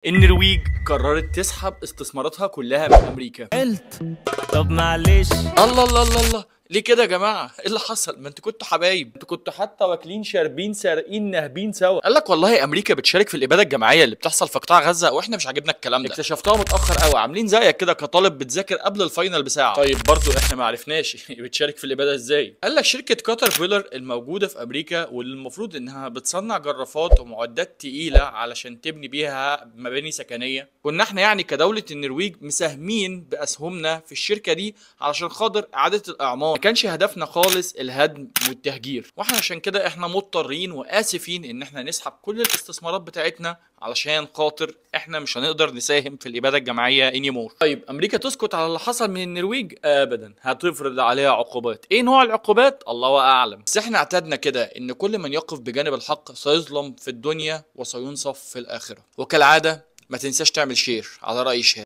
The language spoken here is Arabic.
النرويج قررت تسحب استثماراتها كلها من امريكا. قلت طب معلش. الله الله الله الله، ليه كده يا جماعه؟ ايه اللي حصل؟ ما انتوا كنتوا حبايب، انتوا كنتوا حتى واكلين شاربين سارقين ناهبين سوا. قال لك والله امريكا بتشارك في الاباده الجماعيه اللي بتحصل في قطاع غزه واحنا مش عاجبنا الكلام ده. اكتشفتوها متاخر قوي، عاملين زيك كده كطالب بتذاكر قبل الفاينل بساعه. طيب برضو احنا ما عرفناش بتشارك في الاباده ازاي. قال لك شركه كاتر بيلر الموجوده في امريكا واللي المفروض انها بتصنع جرافات ومعدات تقيله علشان تبني بيها مباني سكنيه، كنا احنا يعني كدوله النرويج مساهمين باسهمنا في الشركه دي علشان خاطر اعاده الاعمار. ما كانش هدفنا خالص الهدم والتهجير، واحنا عشان كده احنا مضطرين واسفين ان احنا نسحب كل الاستثمارات بتاعتنا علشان خاطر احنا مش هنقدر نساهم في الاباده الجماعيه انيمور. طيب امريكا تسكت على اللي حصل من النرويج؟ ابدا، هتفرض عليها عقوبات. ايه نوع العقوبات؟ الله اعلم، بس احنا اعتدنا كده ان كل من يقف بجانب الحق سيظلم في الدنيا وسينصف في الاخره. وكالعاده ما تنساش تعمل شير على راي شهاب.